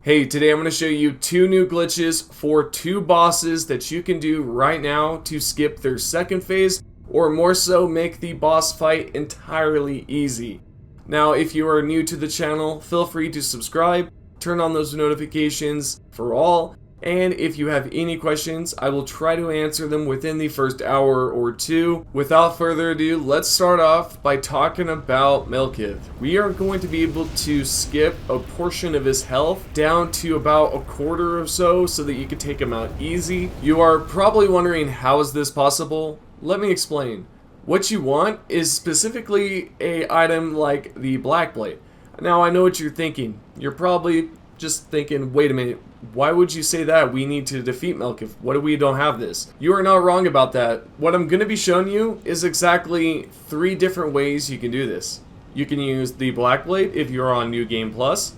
Hey, today I'm going to show you two new glitches for two bosses that you can do right now to skip their second phase, or more so make the boss fight entirely easy. Now, if you are new to the channel, feel free to subscribe, turn on those notifications for all, and if you have any questions, I will try to answer them within the first hour or two. Without further ado, let's start off by talking about Melkith. We are going to be able to skip a portion of his health down to about a quarter or so that you can take him out easy. You are probably wondering, how is this possible? Let me explain. What you want is specifically a item like the Black Blade. Now, I know what you're thinking. You're probably just thinking, wait a minute, why would you say that? We need to defeat Melkith. What if we don't have this? You are not wrong about that. What I'm going to be showing you is exactly 3 different ways you can do this. You can use the Black Blade if you're on New Game Plus.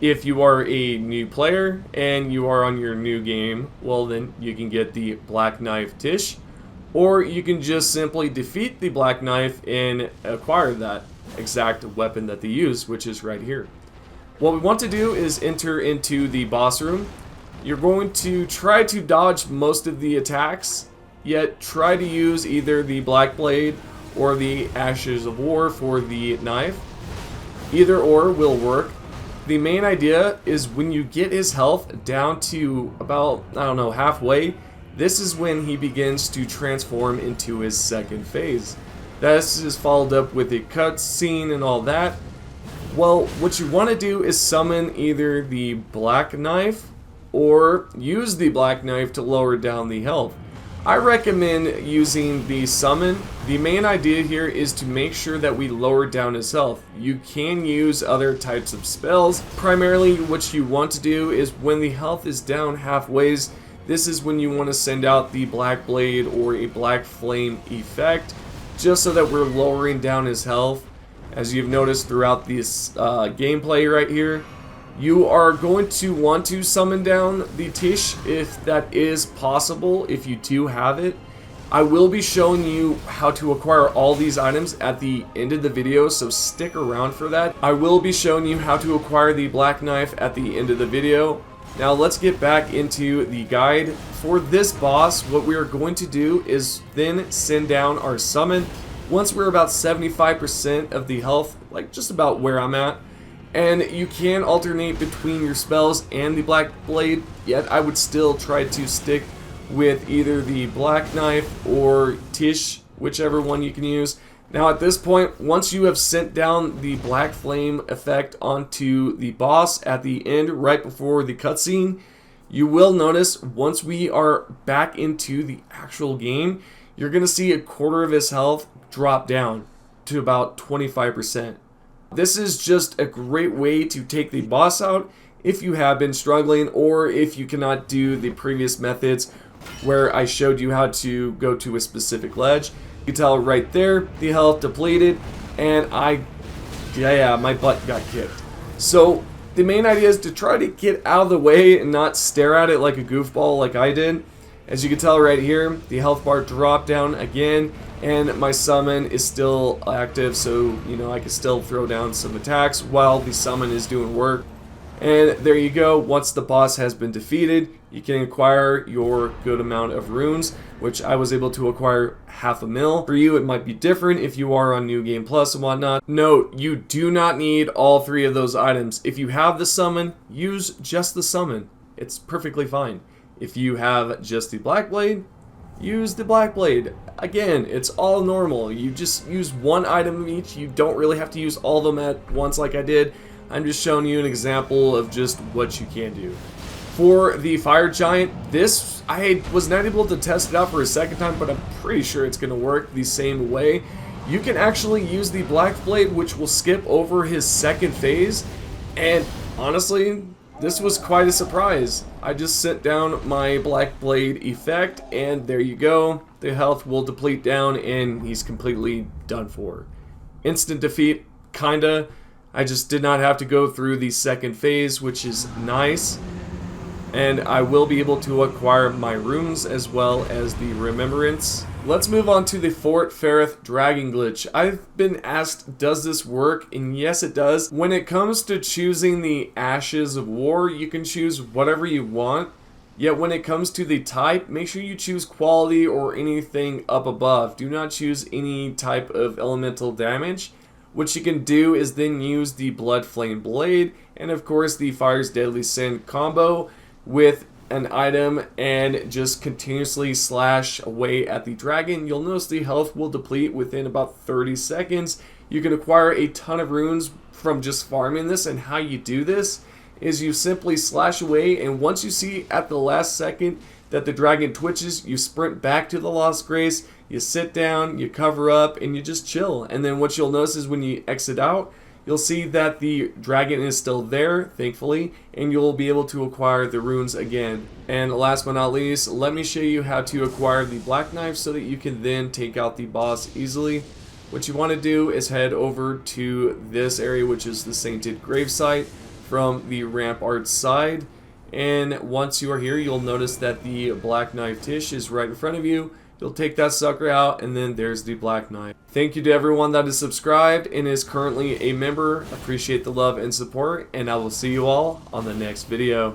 If you are a new player and you are on your new game, well then you can get the Black Knife Tish. Or you can just simply defeat the Black Knife and acquire that exact weapon that they use, which is right here. What we want to do is enter into the boss room. You're going to try to dodge most of the attacks, yet try to use either the Black Blade or the Ashes of War for the knife. Either or will work. The main idea is when you get his health down to about, I don't know, halfway, this is when he begins to transform into his second phase. This is followed up with a cutscene and all that. Well, what you want to do is summon either the Black Knife or use the Black Knife to lower down the health. I recommend using the summon. The main idea here is to make sure that we lower down his health. You can use other types of spells. Primarily what you want to do is when the health is down halfway, this is when you want to send out the Black Blade or a Black Flame effect, just so that we're lowering down his health. As you've noticed throughout this gameplay right here, you are going to want to summon down the Tish if that is possible, if you do have it. I will be showing you how to acquire all these items at the end of the video, so stick around for that. I will be showing you how to acquire the Black Knife at the end of the video. Now let's get back into the guide. For this boss, what we are going to do is then send down our summon. Once we're about 75% of the health, like just about where I'm at, and you can alternate between your spells and the Black Blade, yet I would still try to stick with either the Black Knife or Tish, whichever one you can use. Now at this point, once you have sent down the Black Flame effect onto the boss at the end, right before the cutscene, you will notice once we are back into the actual game, you're going to see a quarter of his health drop down to about 25%. This is just a great way to take the boss out if you have been struggling, or if you cannot do the previous methods where I showed you how to go to a specific ledge. You can tell right there, the health depleted, and my butt got kicked. So the main idea is to try to get out of the way and not stare at it like a goofball like I did. As you can tell right here, the health bar dropped down again, and my summon is still active, so I can still throw down some attacks while the summon is doing work. And there you go. Once the boss has been defeated, you can acquire your good amount of runes, which I was able to acquire 500 mil. For you, it might be different if you are on New Game Plus and whatnot. Note, you do not need all 3 of those items. If you have the summon, use just the summon. It's perfectly fine. If you have just the Black Blade, use the Black Blade. Again, it's all normal. You just use one item each. You don't really have to use all of them at once like I did. I'm just showing you an example of just what you can do. For the Fire Giant, this, I was not able to test it out for a second time, but I'm pretty sure it's going to work the same way. You can actually use the Black Blade, which will skip over his second phase, and honestly, this was quite a surprise. I just sent down my Black Blade effect, and there you go. The health will deplete down, and he's completely done for. Instant defeat, kinda. I just did not have to go through the second phase, which is nice. and I will be able to acquire my runes as well as the remembrance. Let's move on to the Fort Ferrith dragon glitch. I've been asked, does this work? And yes, it does. When it comes to choosing the Ashes of War, you can choose whatever you want. Yet when it comes to the type, make sure you choose quality or anything up above. Do not choose any type of elemental damage. What you can do is then use the Blood Flame Blade and of course the Fire's Deadly Sin combo with an item and just continuously slash away at the dragon. You'll notice the health will deplete within about 30 seconds. You can acquire a ton of runes from just farming this, and how you do this is you simply slash away, and once you see at the last second that the dragon twitches, you sprint back to the Lost Grace, you sit down, you cover up, and you just chill. And then what you'll notice is when you exit out, you'll see that the dragon is still there, thankfully, and you'll be able to acquire the runes again. And last but not least, let me show you how to acquire the black knife so that you can then take out the boss easily. What you want to do is head over to this area, which is the Sainted Gravesite, from the Rampart side. And once you are here, you'll notice that the black knife Tish is right in front of you. You'll take that sucker out, and then there's the black knife. Thank you to everyone that is subscribed and is currently a member. Appreciate the love and support, and I will see you all on the next video.